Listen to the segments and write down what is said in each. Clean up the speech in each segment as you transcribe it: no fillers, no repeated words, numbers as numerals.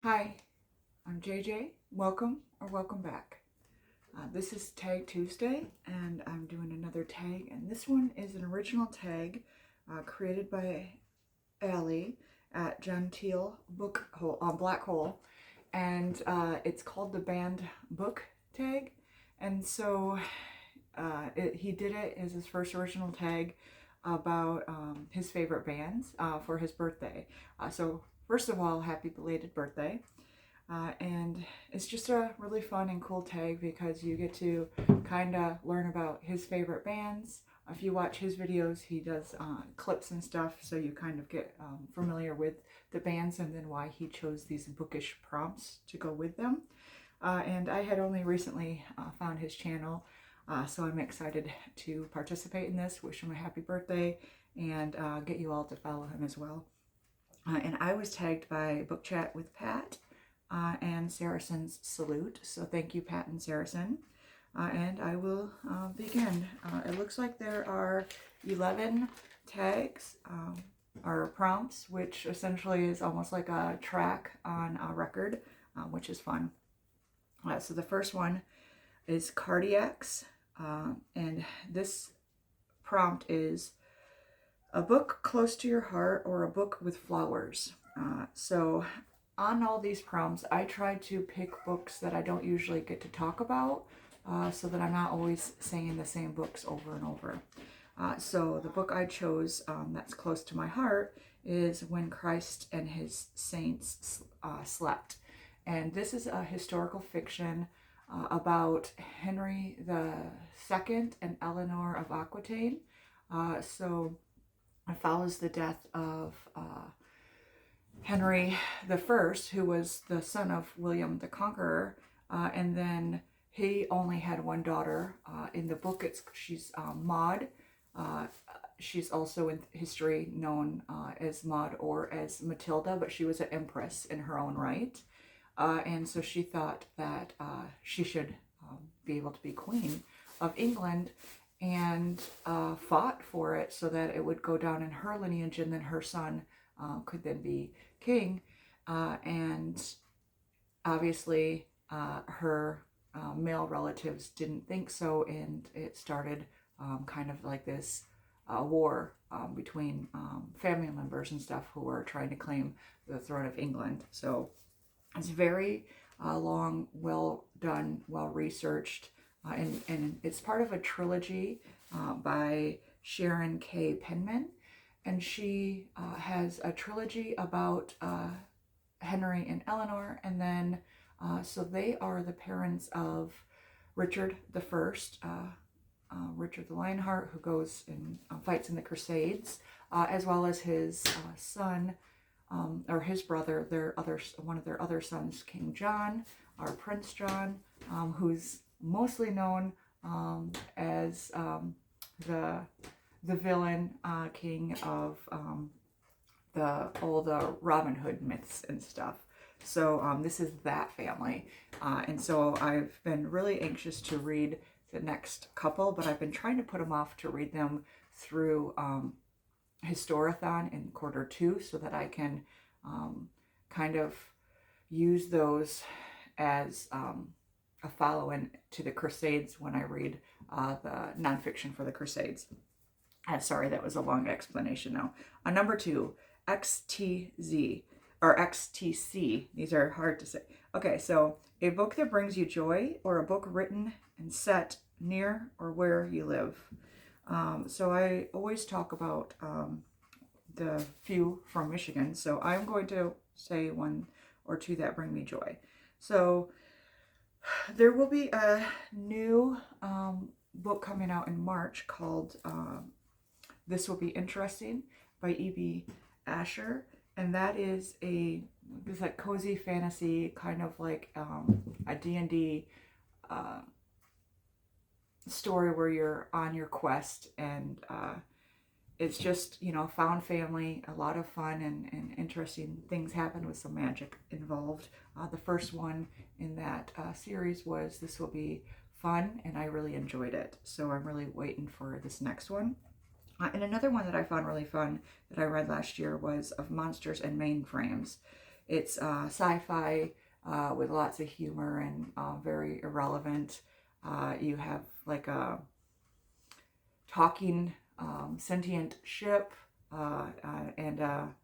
Hi, I'm JJ. Welcome or welcome back. This is Tag Tuesday, and I'm doing another tag. And this one is an original tag created by Allie at Gentile Book Hole on Black Hole, and it's called the Band Book Tag. And so he did it as his first original tag about his favorite bands for his birthday. So first of all, happy belated birthday. And it's just a really fun and cool tag because you get to kind of learn about his favorite bands. If you watch his videos, he does clips and stuff, so you kind of get familiar with the bands and then why he chose these bookish prompts to go with them. And I had only recently found his channel, so I'm excited to participate in this, wish him a happy birthday, and get you all to follow him as well. And I was tagged by Book Chat with Pat and Saracen's Salute. So thank you, Pat and Saracen. And I will begin. It looks like there are 11 tags or prompts, which essentially is almost like a track on a record, which is fun. So the first one is cardiacs. And this prompt is a book close to your heart or a book with flowers. So on all these prompts, I try to pick books that I don't usually get to talk about so that I'm not always saying the same books over and over. So the book I chose that's close to my heart is When Christ and His Saints Slept. And this is a historical fiction about Henry II and Eleanor of Aquitaine. So it follows the death of Henry I, who was the son of William the Conqueror, and then he only had one daughter. In the book, she's Maud. She's also in history known as Maud or as Matilda, but she was an empress in her own right. And so she thought that she should be able to be queen of England, and fought for it so that it would go down in her lineage, and then her son could then be king. And obviously her male relatives didn't think so, and it started kind of like this war between family members and stuff who were trying to claim the throne of England. So it's very long, well done, well researched, and it's part of a trilogy by Sharon K. Penman. And she has a trilogy about Henry and Eleanor, and then so they are the parents of Richard the First, Richard the Lionheart, who goes and fights in the Crusades, as well as his son or his brother, one of their other sons, King John or Prince John, who's mostly known as the villain king of all the Robin Hood myths and stuff. So this is that family. And so I've been really anxious to read the next couple, but I've been trying to put them off to read them through Historathon in Q2 so that I can kind of use those as a follow-in to the Crusades when I read the nonfiction for the Crusades. Sorry, that was a long explanation now. Number 2, XTZ or XTC. These are hard to say. Okay, so a book that brings you joy, or a book written and set near or where you live. So I always talk about the few from Michigan. So I'm going to say one or two that bring me joy. So there will be a new book coming out in March called This Will Be Interesting by E.B. Asher. And that is it's like cozy fantasy, kind of like a D&D story where you're on your quest, and it's just, found family, a lot of fun and interesting things happen with some magic involved. The first one in that series was This Will Be Fun, and I really enjoyed it. So I'm really waiting for this next one. And another one that I found really fun that I read last year was Of Monsters and Mainframes. It's sci-fi with lots of humor and very irrelevant. You have like a talking sentient ship and a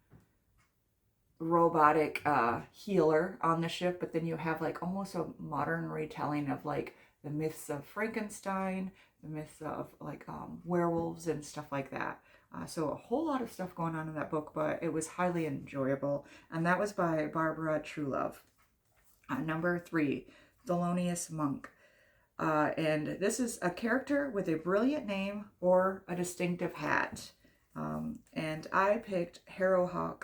robotic healer on the ship, but then you have like almost a modern retelling of like the myths of Frankenstein, the myths of like werewolves and stuff like that. So a whole lot of stuff going on in that book, but it was highly enjoyable. And that was by Barbara Truelove. Number 3, Thelonious Monk. And this is a character with a brilliant name or a distinctive hat. And I picked Harrowhark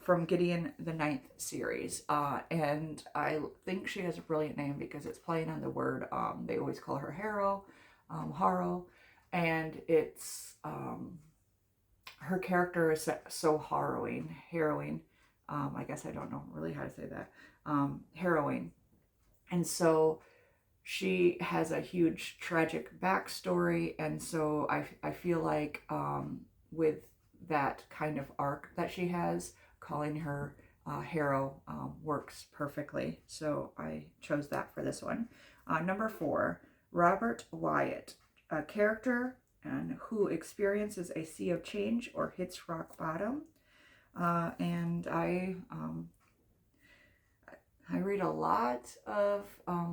from Gideon the Ninth series. And I think she has a brilliant name because it's playing on the word, they always call her Harrow, and it's, her character is so harrowing. I guess I don't know really how to say that. Harrowing. And so she has a huge tragic backstory. And so I feel like with that kind of arc that she has, calling her Harrow works perfectly. So I chose that for this one. Number 4, Robert Wyatt, a character who experiences a sea of change or hits rock bottom. And I read a lot of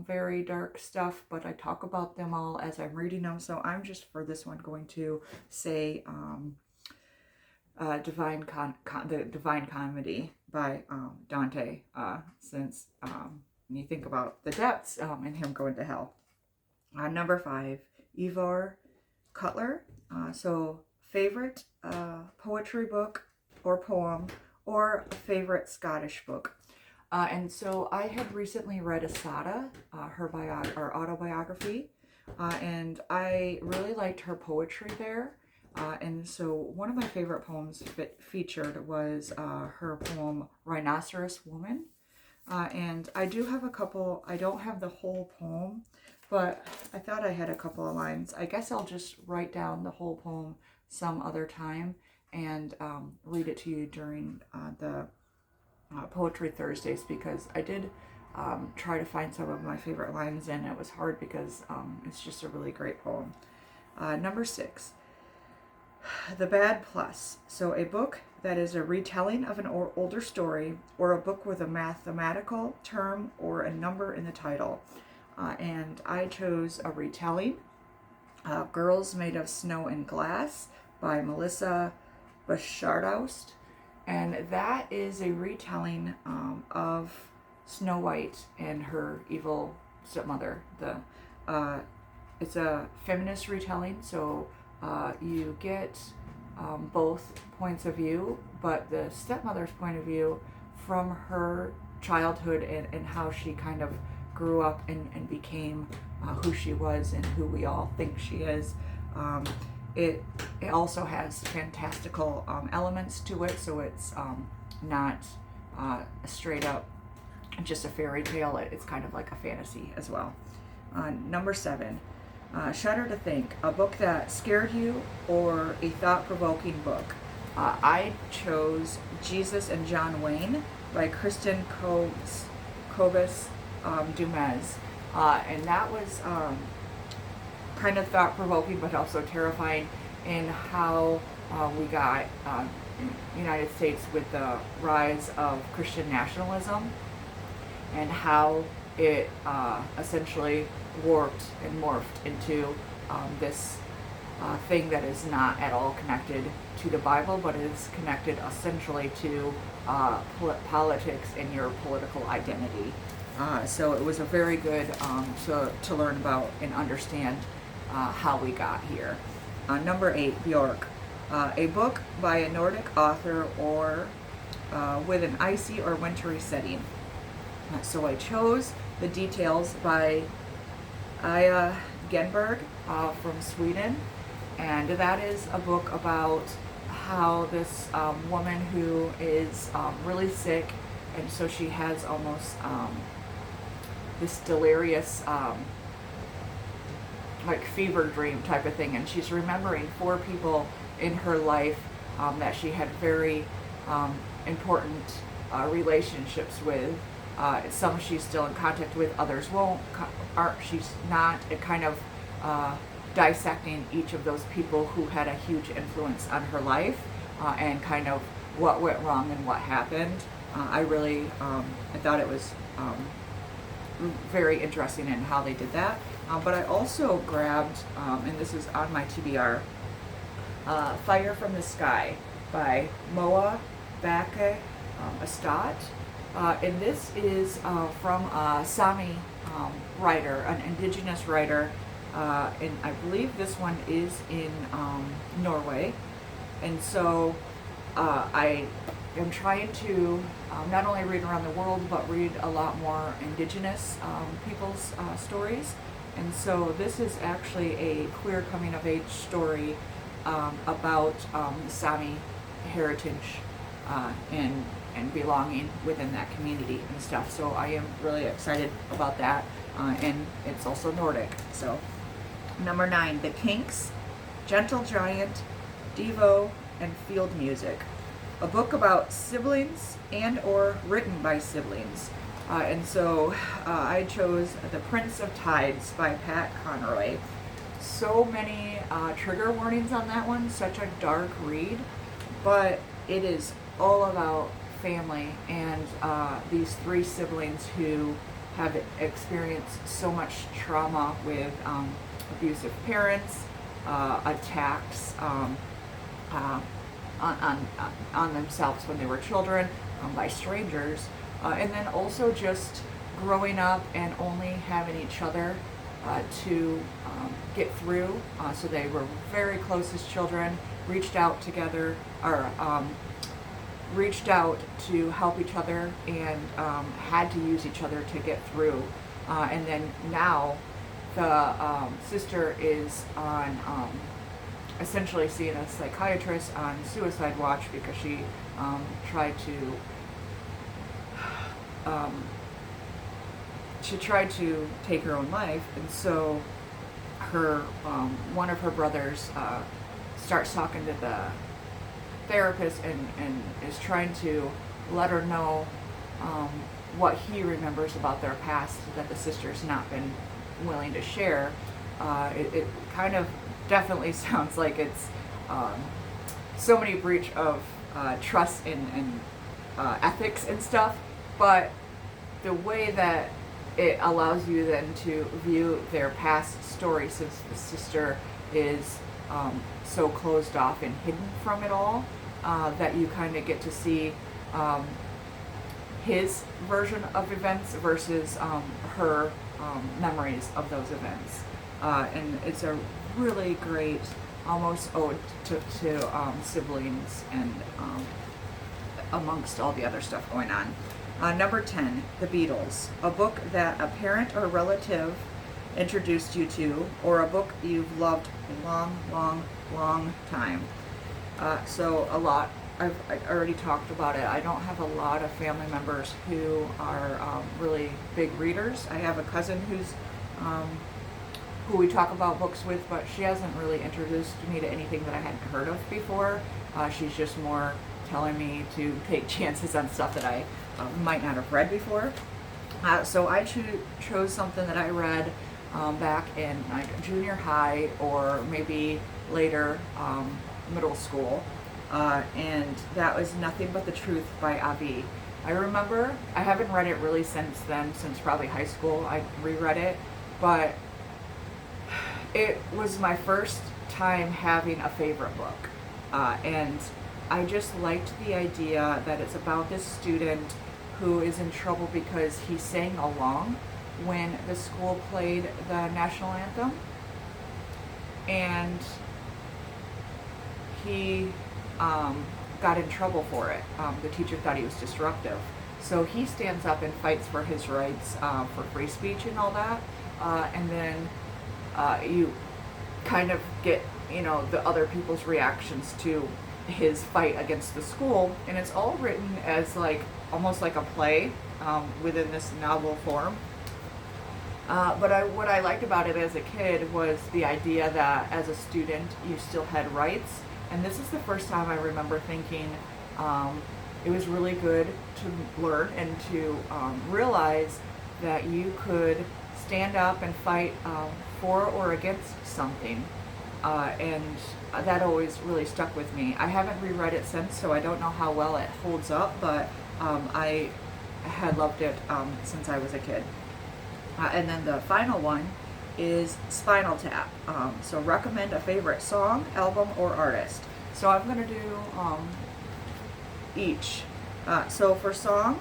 very dark stuff, but I talk about them all as I'm reading them. So I'm just for this one going to say the Divine Comedy by Dante, since when you think about the depths and him going to hell. Number 5, Ivor Cutler. So favorite poetry book or poem or favorite Scottish book. And so I had recently read Asada, her autobiography, and I really liked her poetry there. And so one of my favorite poems featured was her poem Rhinoceros Woman. And I do have a couple, I don't have the whole poem, but I thought I had a couple of lines. I guess I'll just write down the whole poem some other time and read it to you during the Poetry Thursdays, because I did try to find some of my favorite lines, and it was hard because it's just a really great poem. Number 6, The Bad Plus. So a book that is a retelling of an older story, or a book with a mathematical term or a number in the title. And I chose a retelling, Girls Made of Snow and Glass by Melissa Bashardhoust. And that is a retelling of Snow White and her evil stepmother. It's a feminist retelling, so you get both points of view, but the stepmother's point of view from her childhood and how she kind of grew up and became who she was and who we all think she is. It also has fantastical elements to it, so it's not straight up just a fairy tale. It's kind of like a fantasy as well. Number 7, Shudder to Think, a book that scared you or a thought-provoking book. I chose Jesus and John Wayne by Kristen Cobus Dumas, and that was kind of thought-provoking but also terrifying in how we got United States with the rise of Christian nationalism, and how it essentially warped and morphed into this thing that is not at all connected to the Bible, but is connected essentially to politics and your political identity. So it was a very good to learn about and understand how we got here. Number 8, Bjork, a book by a Nordic author or with an icy or wintry setting. So I chose The Details by Aya Genberg from Sweden, and that is a book about how this woman who is really sick, and so she has almost this delirious like fever dream type of thing, and she's remembering 4 people in her life that she had very important relationships with. Some she's still in contact with, others won't. She's not. It kind of dissecting each of those people who had a huge influence on her life, and kind of what went wrong and what happened. I really, I thought it was very interesting in how they did that. But I also grabbed, and this is on my TBR, Fire from the Sky by Moa Bake Astat. And this is from a Sami writer, an indigenous writer, and I believe this one is in Norway. And so I am trying to not only read around the world, but read a lot more indigenous people's stories. And so this is actually a queer coming of age story about Sami heritage and belonging within that community and stuff. So I am really excited about that. And it's also Nordic. So number 9, The Kinks, Gentle Giant, Devo, and Field Music. A book about siblings and or written by siblings. And so I chose The Prince of Tides by Pat Conroy. So many trigger warnings on that one, such a dark read, but it is all about family and these 3 siblings who have experienced so much trauma with abusive parents, attacks on themselves when they were children by strangers, and then also just growing up and only having each other to get through. So they were very close as children, reached out together, or reached out to help each other, and had to use each other to get through. And then now the sister is on essentially seeing a psychiatrist on suicide watch because she tried to take her own life. And so her one of her brothers starts talking to the therapist and is trying to let her know what he remembers about their past that the sister's not been willing to share. It kind of definitely sounds like it's so many breach of trust and ethics and stuff, but the way that it allows you then to view their past story, since the sister is so closed off and hidden from it all, that you kind of get to see his version of events versus her memories of those events. And it's a really great, almost ode to siblings and amongst all the other stuff going on. Number 10, The Beatles, a book that a parent or relative introduced you to, or a book you've loved a long, long, long time. So a lot, I already talked about it. I don't have a lot of family members who are really big readers. I have a cousin who we talk about books with, but she hasn't really introduced me to anything that I hadn't heard of before. She's just more telling me to take chances on stuff that I might not have read before. So I chose something that I read back in like junior high or maybe later middle school, and that was Nothing But the Truth by Avi. I remember, I haven't read it really since then, since probably high school. I reread it, but it was my first time having a favorite book, and I just liked the idea that it's about this student who is in trouble because he sang along when the school played the national anthem, and he got in trouble for it. The teacher thought he was disruptive. So he stands up and fights for his rights for free speech and all that. And then you kind of get, the other people's reactions to his fight against the school. And it's all written as almost like a play within this novel form. But what I liked about it as a kid was the idea that as a student you still had rights. And this is the first time I remember thinking It was really good to learn and to realize that you could stand up and fight for or against something. And that always really stuck with me. I haven't reread it since, so I don't know how well it holds up, but I had loved it since I was a kid. And then the final one is Spinal Tap. So recommend a favorite song, album, or artist. So I'm going to do each. So for song,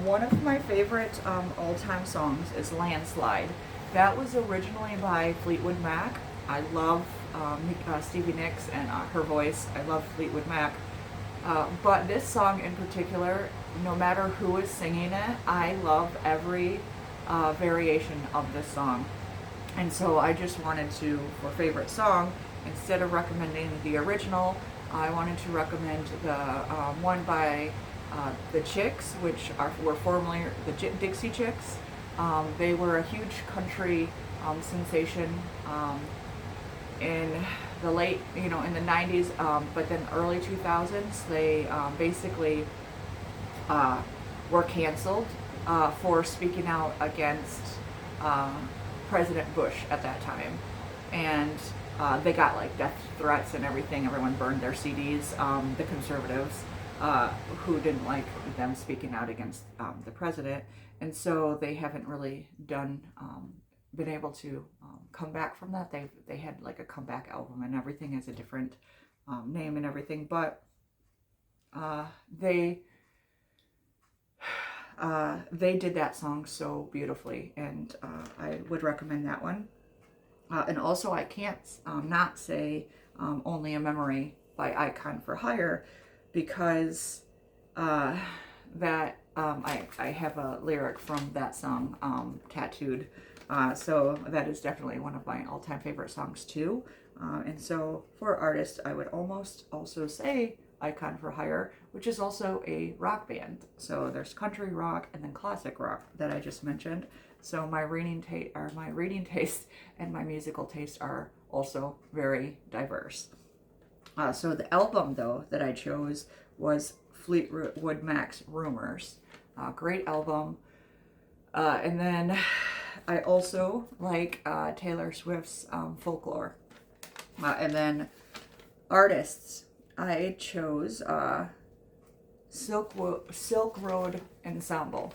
one of my favorite all-time songs is Landslide. That was originally by Fleetwood Mac. I love Stevie Nicks and her voice. I love Fleetwood Mac. But this song in particular, no matter who is singing it, I love every variation of this song. And so I just wanted to, for favorite song, instead of recommending the original, I wanted to recommend the one by the Chicks, which were formerly the Dixie Chicks. They were a huge country sensation in the late, in the 90s, but then early 2000s, they basically were canceled for speaking out against President Bush at that time. And they got like death threats and everything. Everyone burned their CDs, the conservatives who didn't like them speaking out against the president. And so they haven't really been able to come back from that. They had like a comeback album and everything has a different name and everything, but they did that song so beautifully, and I would recommend that one. And also I can't not say Only a Memory by Icon for Hire, because that I have a lyric from that song tattooed. So that is definitely one of my all-time favorite songs too. And so for artists, I would almost also say Icon for Hire, which is also a rock band. So there's country rock and then classic rock that I just mentioned. So my reading taste and my musical taste are also very diverse. So the album though that I chose was Fleetwood Mac's Rumors. Great album. And then I also like Taylor Swift's Folklore. And then artists, I chose Silk Road Ensemble.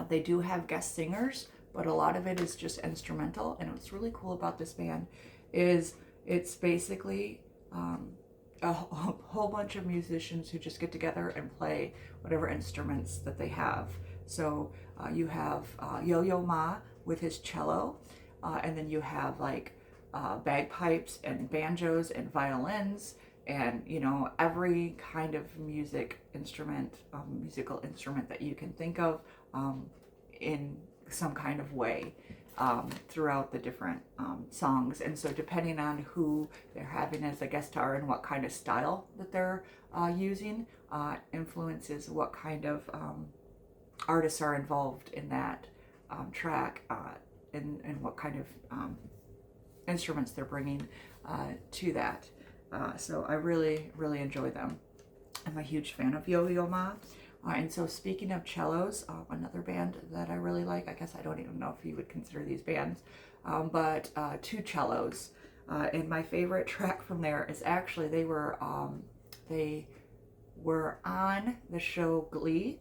They do have guest singers, but a lot of it is just instrumental. And what's really cool about this band is it's basically a whole bunch of musicians who just get together and play whatever instruments that they have. So you have Yo-Yo Ma with his cello, and then you have like bagpipes and banjos and violins, and every kind of musical instrument that you can think of in some kind of way throughout the different songs. And so depending on who they're having as a guest star and what kind of style that they're using influences what kind of artists are involved in that track, and what kind of instruments they're bringing to that. So I really, really enjoy them. I'm a huge fan of Yo-Yo Ma. And so speaking of cellos, another band that I really like, I guess I don't even know if you would consider these bands, but Two Cellos. And my favorite track from there is actually they were on the show Glee,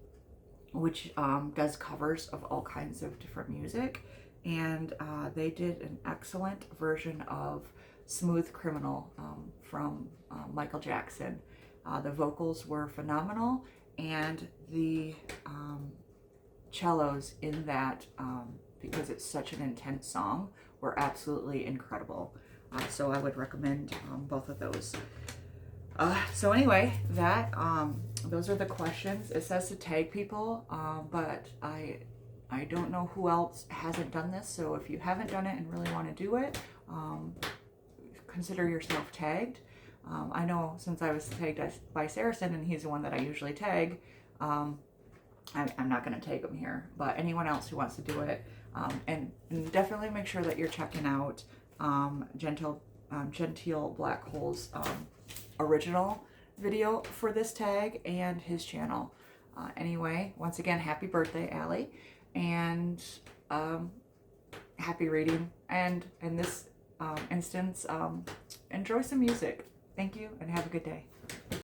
which does covers of all kinds of different music. And they did an excellent version of Smooth Criminal from Michael Jackson. The vocals were phenomenal, and the cellos in that, because it's such an intense song, were absolutely incredible. So I would recommend both of those. So anyway, those are the questions. It says to tag people, but I don't know who else hasn't done this. So if you haven't done it and really want to do it, consider yourself tagged. I know since I was tagged by Saracen, and he's the one that I usually tag, I'm not going to tag him here, but anyone else who wants to do it, and definitely make sure that you're checking out Genteel Black Hole's original. video for this tag and his channel. Anyway, once again, happy birthday, Allie, and happy reading, and in this instance, enjoy some music. Thank you, and have a good day.